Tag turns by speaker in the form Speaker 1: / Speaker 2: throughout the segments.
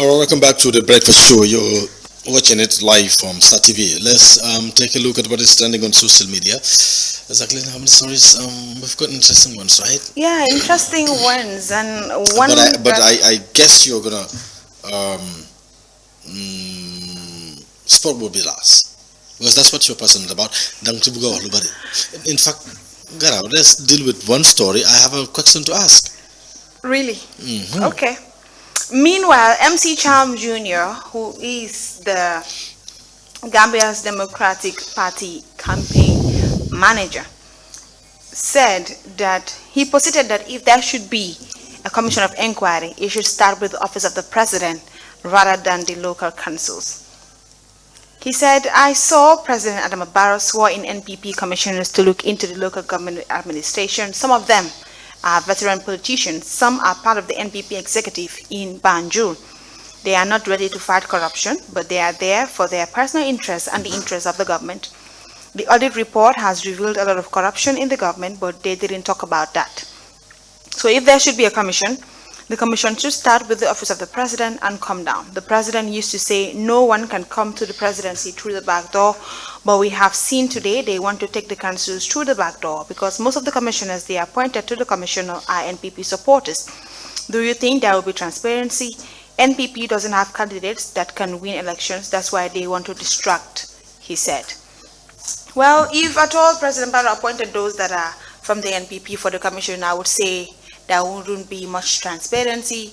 Speaker 1: Welcome back to the breakfast show. You're watching it live from Star TV. Let's take a look at what is trending on social media. Exactly how many stories? We've got interesting ones, right?
Speaker 2: Yeah, interesting ones, and one
Speaker 1: But I guess you're gonna um, sport will be last because that's what you're passionate about. In fact, Gara, let's deal with one story. I have a question to ask.
Speaker 2: really.
Speaker 1: Hmm.
Speaker 2: Okay. Meanwhile, MC Charm Jr., who is the Gambia's Democratic Party campaign manager, said that he posited that if there should be a commission of inquiry, it should start with the office of the president rather than the local councils. He said, I saw President Adama Barrow swore in NPP commissioners to look into the local government administration. Some of them are veteran politicians. Some are part of the NPP executive in Banjul. They are not ready to fight corruption, but they are there for their personal interests and the interests of the government. The audit report has revealed a lot of corruption in the government, but they didn't talk about that. So if there should be a commission, the commission should start with the office of the president and come down. The president used to say no one can come to the presidency through the back door, but we have seen today they want to take the councils through the back door because most of the commissioners they appointed to the commission are NPP supporters. Do you think there will be transparency? NPP doesn't have candidates that can win elections. That's why they want to distract, he said. Well, if at all President Barrow appointed those that are from the NPP for the commission, I would say there wouldn't be much transparency,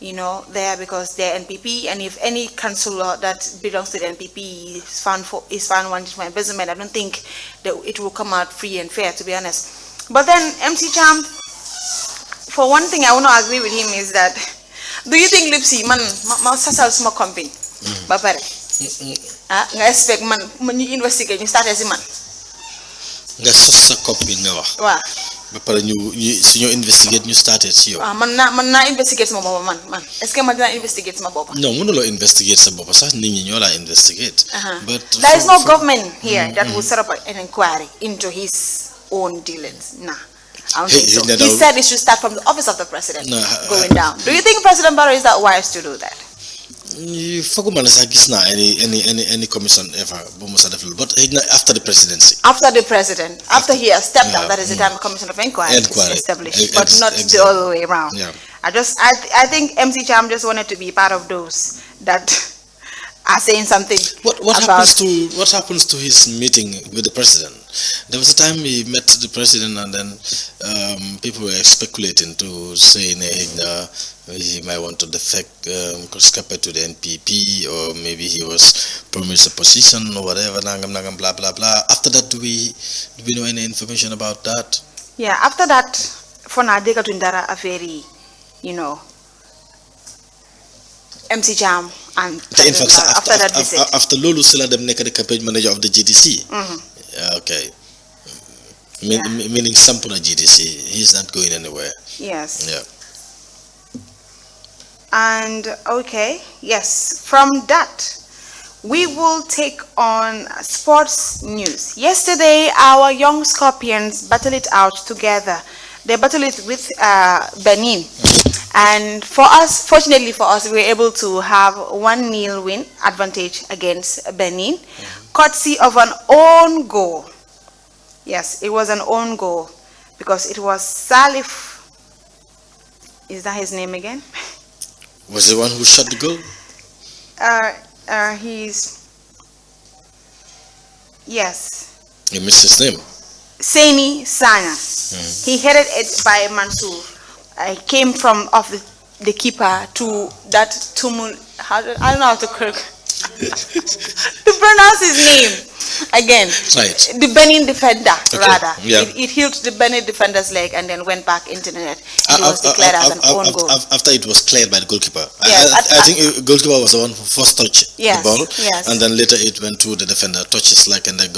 Speaker 2: there because they're NPP, and if any councillor that belongs to the NPP is found wanted for embezzlement, I don't think that it will come out free and fair, to be honest. But then MC Cham, for one thing, I want to agree with him is that, do you think Lipsy man sasal small company, Bapare? Nga expect man you investigate, you start as a man.
Speaker 1: Nga sosa copy nga
Speaker 2: Wa.
Speaker 1: But you investigate, you started here.
Speaker 2: Man na investigate sama boba man. Est-ce que man na investigate sama boba?
Speaker 1: No, we don't investigate sa boba. Sa ninyo nyola investigate.
Speaker 2: But there is no government here that will set up an inquiry into his own dealings. Nah, I don't think so. He said it should start from the office of the president going down. Do you think President Barrow is that wise to do that?
Speaker 1: Faguman is any commission ever, but after the presidency.
Speaker 2: After the president, after he has stepped down, that is the time a commission of inquiry is established, but not the other way around.
Speaker 1: Yeah.
Speaker 2: I think MC Cham just wanted to be part of those that are saying something.
Speaker 1: What happens to his meeting with the president? There was a time he met the president, and then people were speculating to say he might want to defect to the NPP, or maybe he was promised a position or whatever. Nangam blah blah blah. After that, do we know any information about that?
Speaker 2: Yeah, after that, for Nadeka Tundara a very, MC Cham and
Speaker 1: in fact, after that visit. After Lulu Silla them the campaign manager of the GDC. Okay. Meaning Sampuna GDC. He's not going anywhere.
Speaker 2: Yes.
Speaker 1: Yeah.
Speaker 2: And okay, yes, from that we will take on sports news. Yesterday our young Scorpions battled it out together. They battled it with Benin. And fortunately for us, we were able to have 1-0 win advantage against Benin, courtesy of an own goal. Yes, it was an own goal because it was Salif. Is that his name again?
Speaker 1: Was the one who shot the goal?
Speaker 2: Yes.
Speaker 1: You missed his name.
Speaker 2: Saini Sana. He headed it by Mansour. I came from off the keeper to that tumul. I don't know how to pronounce his name again.
Speaker 1: Right.
Speaker 2: The Benin defender, rather.
Speaker 1: Yeah.
Speaker 2: It hit the Benin defender's leg and then went back into the net. It was declared as an own goal.
Speaker 1: After it was cleared by the goalkeeper.
Speaker 2: Yes,
Speaker 1: I think goalkeeper was the one who first touched the ball.
Speaker 2: Yes.
Speaker 1: And then later it went to the defender, touched his leg, and then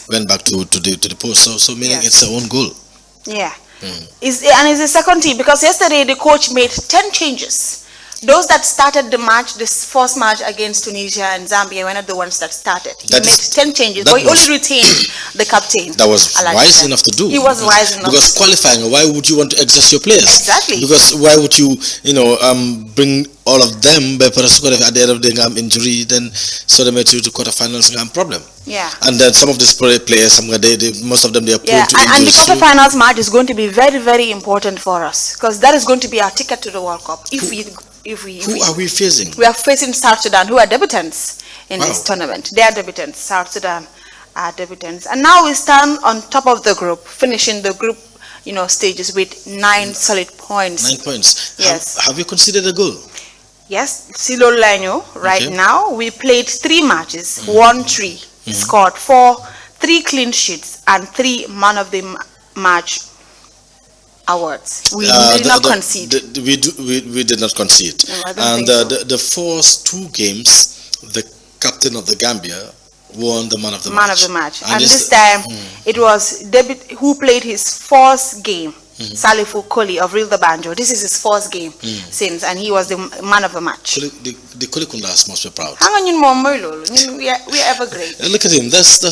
Speaker 1: went back to the post. So meaning it's a own goal.
Speaker 2: Yeah. And it's the second team because yesterday the coach made 10 changes. Those that started the match, this first match against Tunisia and Zambia, were not the ones that started. He made 10 changes, but he only retained the captain.
Speaker 1: That was wise enough to do.
Speaker 2: He was wise enough.
Speaker 1: Because qualifying, why would you want to exhaust your players?
Speaker 2: Exactly.
Speaker 1: Because why would you, bring all of them, but at the end of the game injury, then so they made you to quarterfinals problem.
Speaker 2: Yeah.
Speaker 1: And then some of these players, most of them, they are prone to
Speaker 2: and the
Speaker 1: injuries.
Speaker 2: quarterfinals match is going to be very, very important for us, because that is going to be our ticket to the World Cup. Who
Speaker 1: are we facing?
Speaker 2: We are facing South Sudan, who are debutants in this tournament. They are debutants. South Sudan are debutants. And now we stand on top of the group, finishing the group, stages with 9 solid points.
Speaker 1: 9 points.
Speaker 2: Yes.
Speaker 1: Have you considered a goal?
Speaker 2: Yes. Silo Lanyo, right now, we played 3 matches, won 3, scored 4, 3 clean sheets, and 3 man of the match awards. We did not concede.
Speaker 1: We did not concede.
Speaker 2: No,
Speaker 1: and the first 2 games, the captain of the Gambia won the man of the match.
Speaker 2: And this time, it was David who played his first game. Salifu Koli of Real the Banjo. This is his first game since, and he was the man of the match.
Speaker 1: The Koli Kundas must be proud.
Speaker 2: Hang on, we are ever great.
Speaker 1: Look at him. That's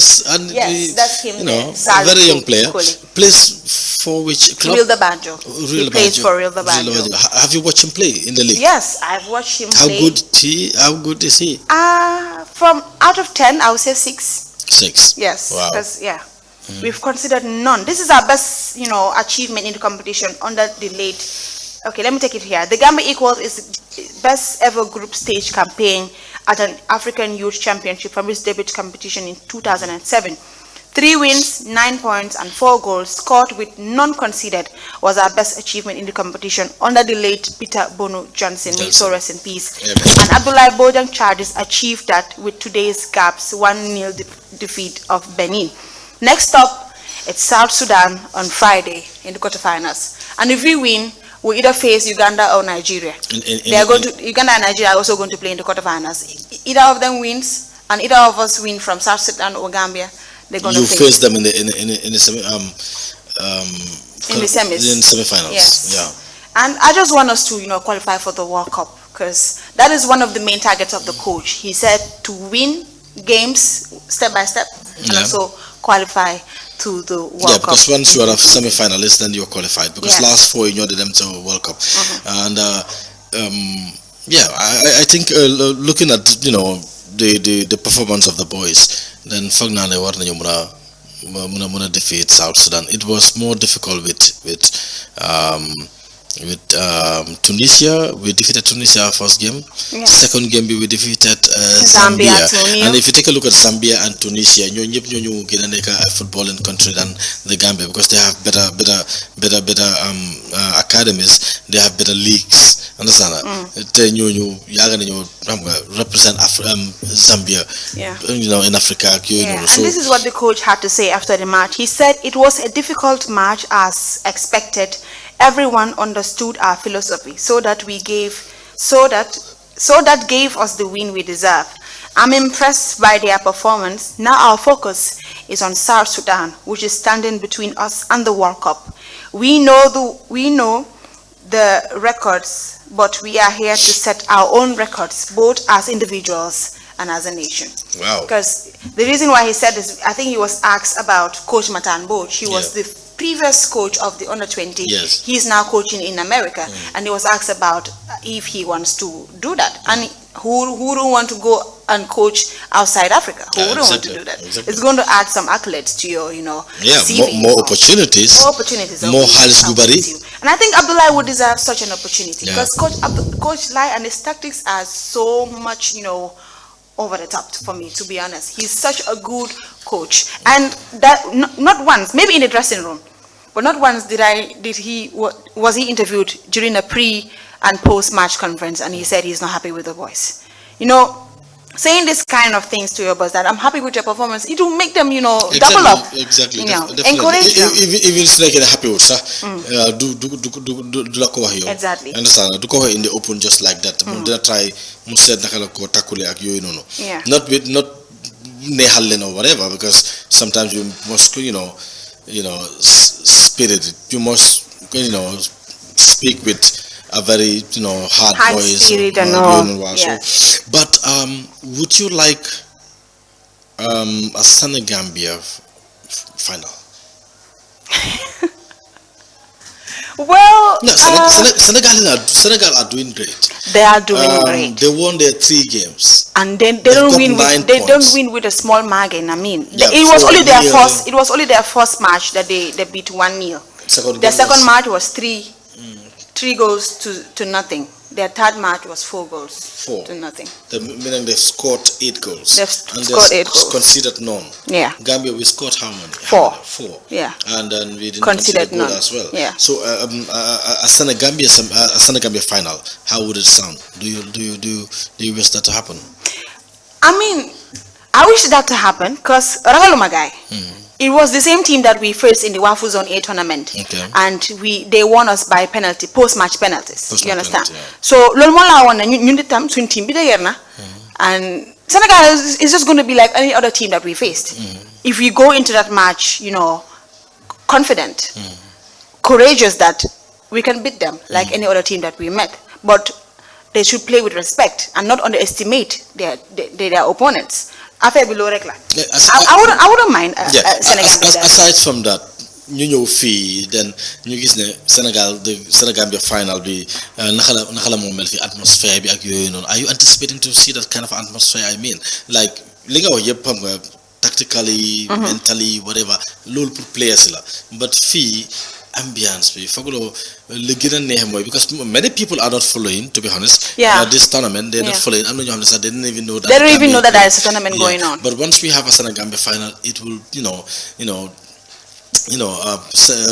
Speaker 2: him.
Speaker 1: A very young player. Plays for which club?
Speaker 2: Real the Banjo.
Speaker 1: He
Speaker 2: plays for Real the Banjo.
Speaker 1: Have you watched him play in the league?
Speaker 2: Yes, I've watched him play.
Speaker 1: How good is he?
Speaker 2: From out of 10, I would say 6.
Speaker 1: 6.
Speaker 2: Yes.
Speaker 1: Wow.
Speaker 2: We've considered none. This is our best, achievement in the competition under the late. Okay, let me take it here. The Gambia Equals is best ever group stage campaign at an African Youth Championship from its debut competition in 2007. 3 wins, 9 points, and 4 goals scored with none conceded was our best achievement in the competition under the late Peter Bono Johnson. May so rest in peace.
Speaker 1: Yeah.
Speaker 2: And Abdoulaye Bojang Charges achieved that with today's GAPS 1-0 defeat of Benin. Next up, it's South Sudan on Friday in the quarterfinals. And if we win, we either face Uganda or Nigeria. Uganda and Nigeria are also going to play in the quarterfinals. Either of them wins, and either of us win from South Sudan or Gambia, they're going to
Speaker 1: face them in the semifinals.
Speaker 2: Yes.
Speaker 1: Yeah.
Speaker 2: And I just want us to, qualify for the World Cup, because that is one of the main targets of the coach. He said to win games step by step and also qualify to the World Cup.
Speaker 1: Yeah, because once you are a semi-finalist, then you're qualified. Because last 4 you them to World Cup, and I think looking at the performance of the boys, then Fagnane Warna Muna defeat South Sudan. It was more difficult with Tunisia. We defeated Tunisia first game. Second game we defeated Zambia. And if you take a look at Zambia and Tunisia, you a footballing country than the Gambia, because they have better academies. They have better leagues. Understand that? Represent Zambia. In Africa.
Speaker 2: And this is what the coach had to say after the match. He said it was a difficult match as expected. Everyone understood our philosophy, so that gave us the win we deserve. I'm impressed by their performance. Now our focus is on South Sudan, which is standing between us and the World Cup. We know the records, but we are here to set our own records, both as individuals and as a nation.
Speaker 1: Wow.
Speaker 2: Because the reason why he said this, I think he was asked about Coach Matan Boch. He was the previous coach of the under-20.
Speaker 1: Yes.
Speaker 2: He's now coaching in America, and he was asked about if he wants to do that. And who don't want to go and coach outside Africa? Who wouldn't want to do that? Exactly. It's going to add some accolades to your, CV.
Speaker 1: More opportunities.
Speaker 2: More opportunities.
Speaker 1: More Halis Gubari.
Speaker 2: And I think Abdoulaye would deserve such an opportunity, because Coach Lai and his tactics are so much, over the top for me, to be honest. He's such a good coach, and that not once, maybe in the dressing room, but not once was he interviewed during a pre and post match conference, and he said he's not happy with the boys. Saying this kind of things to your boys, that I'm happy with your performance, it will make them, double up.
Speaker 1: Exactly.
Speaker 2: Encourage them.
Speaker 1: Even it's like in a happy word, sir. Do la ko wax yow.
Speaker 2: Exactly.
Speaker 1: Understand? Do ko wax in the open just like that. Dina try mu seet naka la ko takule ak yoy nono. Not neexal leen or whatever, because sometimes you must spirit it. You must speak with a very hard
Speaker 2: High
Speaker 1: voice.
Speaker 2: spirit and all.
Speaker 1: So, but would you like a Senegambia final?
Speaker 2: Well,
Speaker 1: No, Senegal are doing great.
Speaker 2: they are doing great,
Speaker 1: They won their 3 games.
Speaker 2: and then they
Speaker 1: They've
Speaker 2: don't
Speaker 1: got
Speaker 2: win.
Speaker 1: 9
Speaker 2: They don't
Speaker 1: points.
Speaker 2: win with a small margin. I mean,
Speaker 1: Yeah,
Speaker 2: it was only their
Speaker 1: 4-0.
Speaker 2: first. It was only their first match that they beat 1-0.
Speaker 1: Second
Speaker 2: Their
Speaker 1: game
Speaker 2: second
Speaker 1: was-
Speaker 2: match was three goals to nothing. Their third match was 4 goals
Speaker 1: 4.
Speaker 2: to nothing.
Speaker 1: Meaning they've scored 8 goals.
Speaker 2: They've
Speaker 1: and
Speaker 2: scored 8 goals.
Speaker 1: conceded none.
Speaker 2: Yeah,
Speaker 1: Gambia, we scored how many?
Speaker 2: 4.
Speaker 1: 4.
Speaker 2: Yeah.
Speaker 1: And then we didn't
Speaker 2: Conceded
Speaker 1: concede a goal
Speaker 2: none.
Speaker 1: as well.
Speaker 2: Yeah.
Speaker 1: So a Senegambia final, how would it sound? Do you wish that to happen?
Speaker 2: I mean, I wish that to happen because Ragaluma guy. It was the same team that we faced in the Wafu Zone A tournament,
Speaker 1: Okay.
Speaker 2: and they won us by penalty, post-match penalties.
Speaker 1: Post-match
Speaker 2: You understand?
Speaker 1: penalty, yeah.
Speaker 2: So lol mo la won na ñun itam suñ team bi dëgër na, and Senegal is just going to be like any other team that we faced. If we go into that match, confident, courageous that we can beat them like any other team that we met, but they should play with respect and not underestimate their opponents. Affaire bi loolu rek la.
Speaker 1: Yeah,
Speaker 2: I wouldn't mind Senegal.
Speaker 1: aside from that, ñu ñëw fii then ñu gis ne Senegambia final bi naka la moo mel fi atmosphere bi ak yooyu noonu. Are you anticipating to see that kind of atmosphere? I mean, like li nga wax yëpp xam nga tactically, mentally, whatever, loolu pour players la, but fii ambiance bi fooguloo li gën a neex mooy because many people are not following, to be honest.
Speaker 2: Yeah.
Speaker 1: This tournament they're not following. am na ñoo xam ne sax they didn't even know that.
Speaker 2: They don't even
Speaker 1: Gambia
Speaker 2: know that
Speaker 1: is
Speaker 2: there is a tournament going on.
Speaker 1: But once we have a Senegambia final, it will,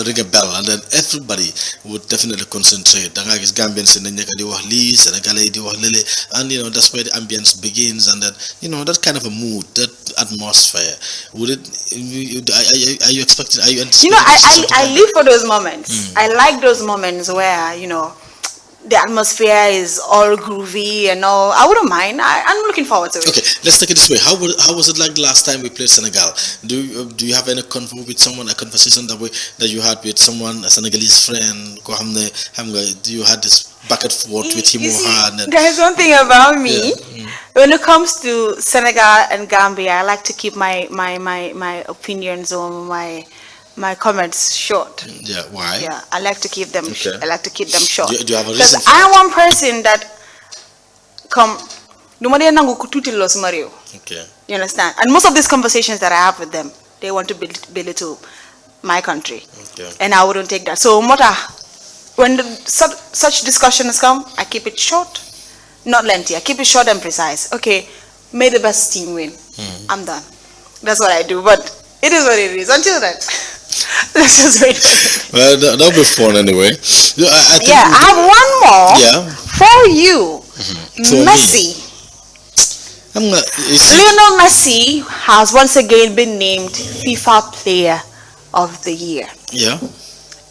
Speaker 1: ring a bell, and then everybody would definitely concentrate. Da nga gis Gambians in nekk di wax lii, Senegalais di wax lële, and that's where the ambience begins, and then that kind of a mood, that atmosphere. Would it? Are you expecting? Are you anticipating?
Speaker 2: I live for those moments. I like those moments where the atmosphere is all groovy and all. I wouldn't mind. I'm looking forward to it.
Speaker 1: Okay, let's take it this way. How was it like the last time we played Senegal? Do you have any convo with someone, a conversation that you had with someone, a Senegalese friend? Do you had this back and forth with him or her?
Speaker 2: There's one thing about me. When it comes to Senegal and Gambia, I like to keep my opinions or my comments short.
Speaker 1: Yeah, why?
Speaker 2: Yeah, I like to keep them.
Speaker 1: Okay.
Speaker 2: I like to keep them short.
Speaker 1: Do you have a
Speaker 2: Because
Speaker 1: reason for
Speaker 2: I am one person that
Speaker 1: Okay.
Speaker 2: You understand? And most of these conversations that I have with them, they want to belittle my country,
Speaker 1: Okay.
Speaker 2: and I wouldn't take that. So, when such discussions come, I keep it short, not lengthy. I keep it short and precise. Okay, may the best team win. I'm done. That's what I do. But it is what it is. Until then, let's just wait.
Speaker 1: Well, that'll be fun anyway. I think
Speaker 2: I have one more
Speaker 1: Yeah.
Speaker 2: for you.
Speaker 1: So
Speaker 2: Messi. Lionel Messi has once again been named FIFA Player of the Year.
Speaker 1: Yeah.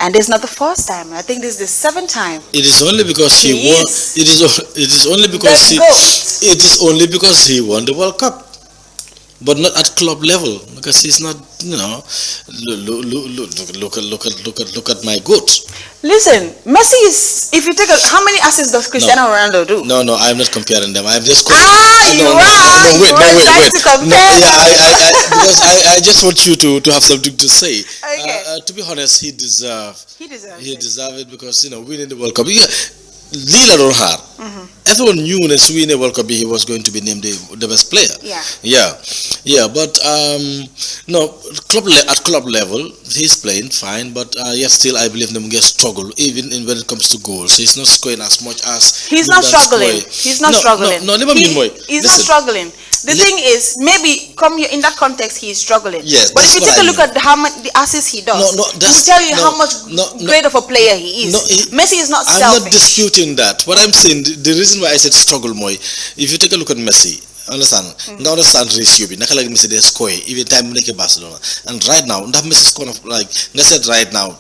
Speaker 2: And it's not the first time. I think this is the 7th time.
Speaker 1: It is only because he
Speaker 2: He
Speaker 1: won.
Speaker 2: is
Speaker 1: It is only because
Speaker 2: the
Speaker 1: he.
Speaker 2: GOAT.
Speaker 1: It is only because he won the World Cup, but not at club level because he's not. Look at my goat.
Speaker 2: Listen, Messi is, if you take how many assists does Cristiano Ronaldo do?
Speaker 1: No, I'm not comparing them. I'm just.
Speaker 2: You are trying to compare.
Speaker 1: Because I just want you to have something to say.
Speaker 2: Okay.
Speaker 1: To be honest, he deserves
Speaker 2: deserves
Speaker 1: it because winning the World Cup. Lila Rohar. Everyone knew that winning the World Cup he was going to be named the best player. Yeah. But no, at club level he's playing fine. But still I believe them get struggle even when it comes to goals. He's not scoring as much as
Speaker 2: he's not struggling. He's not struggling.
Speaker 1: No, never mean boy.
Speaker 2: He's not struggling. The thing is, maybe in that context he is struggling.
Speaker 1: Yes,
Speaker 2: but if you take a look at how much the assists he does, he'll tell you how much great of a player he is. Messi is not selfish.
Speaker 1: I'm not disputing that. What I'm saying, the reason why I said struggle more, if you take a look at Messi, understand? Now understand ratio bi naka la Messi dey score even time mu nekk Barcelona, and right now ndax Messi score like nga said right now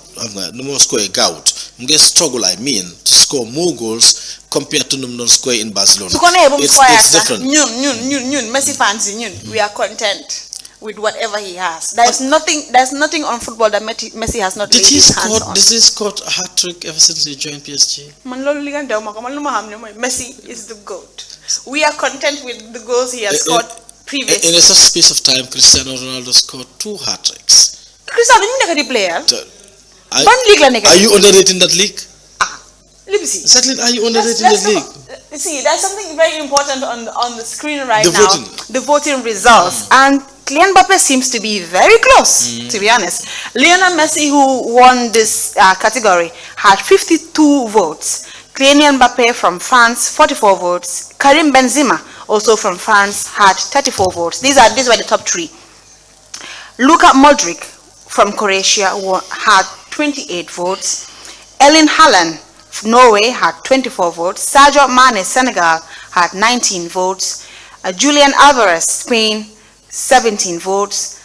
Speaker 1: no more score gout mu ngi struggle I mean to score more goals compared to num non score in Barcelona.
Speaker 2: Su ko nee bu mu score
Speaker 1: it's different.
Speaker 2: ñun Messi fans yi we are content. with whatever he has. There's nothing on football that Messi has not laid his hands on.
Speaker 1: Did he score a hat trick ever since he joined PSG?
Speaker 2: Messi is the GOAT. We are content with the goals he has scored previously.
Speaker 1: In a short space of time, Cristiano Ronaldo scored 2 hat tricks.
Speaker 2: Cristiano, you are the player.
Speaker 1: Are you underrating that league? Exactly, are you underrating that league?
Speaker 2: See, there's something very important on the screen right
Speaker 1: now.
Speaker 2: Voting. The voting results. And Kylian Mbappe seems to be very close, to be honest. Lionel Messi, who won this category, had 52 votes. Kylian Mbappe from France, 44 votes. Karim Benzema, also from France, had 34 votes. These were the top 3. Luka Modric from Croatia had 28 votes. Erling Haaland, Norway, had 24 votes. Sadio Mane, Senegal, had 19 votes. Julian Alvarez, Spain, 17 votes.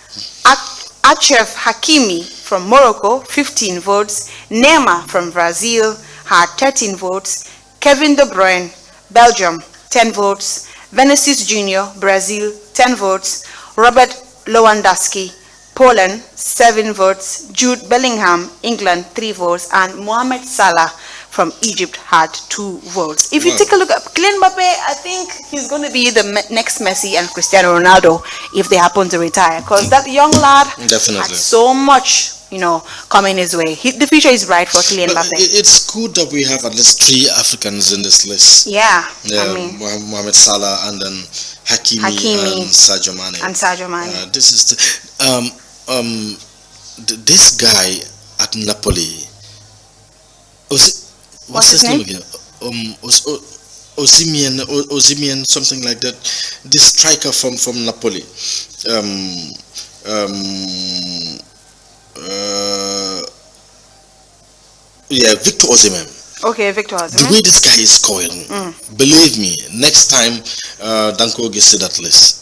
Speaker 2: Achraf Hakimi from Morocco, 15 votes. Neymar from Brazil had 13 votes. Kevin De Bruyne, Belgium, 10 votes. Vinicius Junior, Brazil, 10 votes. Robert Lewandowski, Poland, 7 votes. Jude Bellingham, England, 3 votes. And Mohamed Salah from Egypt had 2 votes. If you take a look at Kylian Mbappe, I think he's going to be the next Messi and Cristiano Ronaldo if they happen to retire. Because that young lad had so much, coming his way. The future is bright for Kylian Mbappe.
Speaker 1: It's good that we have at least 3 Africans in this list.
Speaker 2: Yeah.
Speaker 1: Mohamed Salah and then Hakimi and Sadio Mane. This is this guy at Napoli. What's his name again? Osimhen, something like that. This striker from Napoli. Victor Osimhen.
Speaker 2: Okay, Victor Osimhen.
Speaker 1: The way this guy is scoring, believe me, next time Danko gets to that list,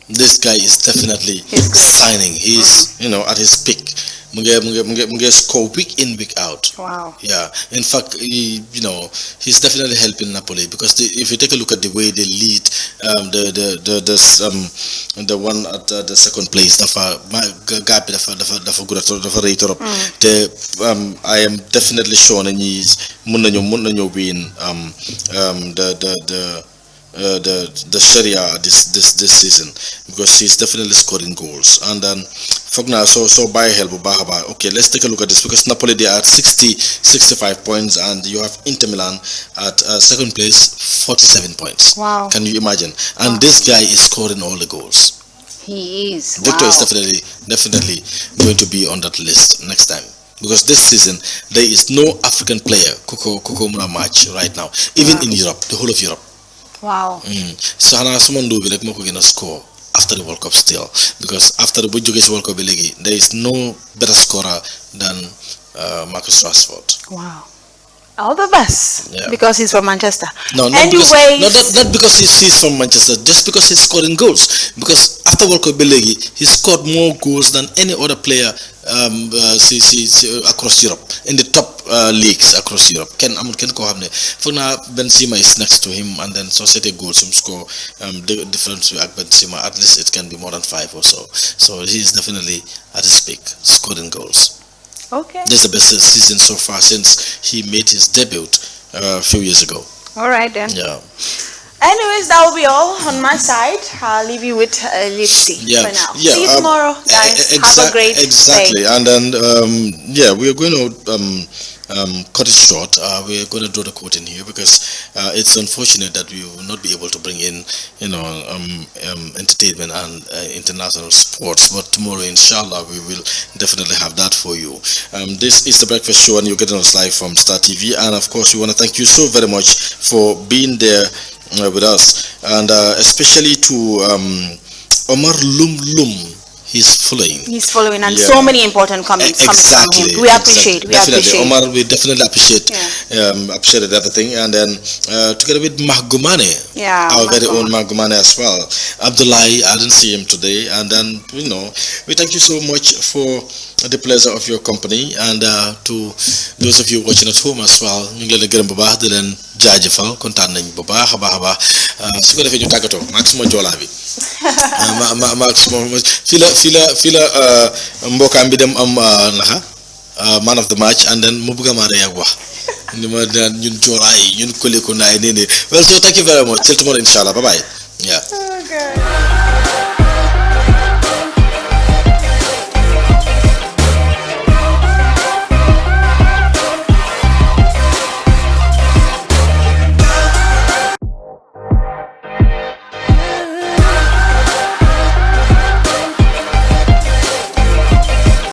Speaker 1: this guy is definitely shining. He's at his peak. Munge score week in, week out.
Speaker 2: Wow.
Speaker 1: Yeah. In fact, he's definitely helping Napoli because if you take a look at the way they lead, the one at the second place, I am definitely sure that he's munna win the Serie A this season because he's definitely scoring goals. And then Fogna so by help okay, let's take a look at this because Napoli, they are at 65 points and you have Inter Milan at second place, 47 points.
Speaker 2: Wow.
Speaker 1: Can you imagine? And this guy is scoring all the goals.
Speaker 2: He is.
Speaker 1: Victor is definitely going to be on that list next time. Because this season there is no African player Koko match right now, even in Europe, the whole of Europe.
Speaker 2: Wow.
Speaker 1: So someone do like more gonna score after the World Cup still, because after the World Cup league, there is no better scorer than Marcus Rashford.
Speaker 2: Wow. All the best.
Speaker 1: Yeah.
Speaker 2: Because he's from Manchester.
Speaker 1: No, not because he's from Manchester, just because he's scoring goals. Because after World Cup league, he scored more goals than any other player across Europe, in the top leagues across Europe. Ken ko xamne fogna Benzema is next to him, and then so set a goals him score the difference with Benzema, at least it can be more than 5 or so. So he is definitely at his peak, scoring goals.
Speaker 2: Okay.
Speaker 1: This is the best season so far since he made his debut a few years ago.
Speaker 2: All right then.
Speaker 1: Yeah.
Speaker 2: Anyways, that will be all on my side. I'll leave you with Lipsy for now.
Speaker 1: Yeah,
Speaker 2: see you tomorrow, guys. Have a great day.
Speaker 1: And then we are going to cut it short. We are going to draw the curtain here because it's unfortunate that we will not be able to bring in entertainment and international sports, but tomorrow inshallah we will definitely have that for you. This is the breakfast show and you're getting us live from Star TV, and of course we want to thank you so very much for being there with us, and especially to Omar Lum. He's following, and so many important comments coming from him. We appreciate. Omar, we definitely appreciate everything. And then together with Mahgumane, our very own Mahgumane as well. Abdullahi, I didn't see him today. And then we thank you so much for the pleasure of your company, and to those of you watching at home as well. Ñu ngi leen di gërëm bu baax di leen jaajëfal kontaan nañ bu baax a baax a baax su ko defee ñu tàggatoo maak suma joolaa bi. ma fii la mbokkaam bi dem am naka man of the match and then mu bëgg a maa ak wax ni ma daan ñun joolaa yi ñun Kolikunda yi nee well so thank you very much till tomorrow inshallah bye bye yeah.
Speaker 2: Okay.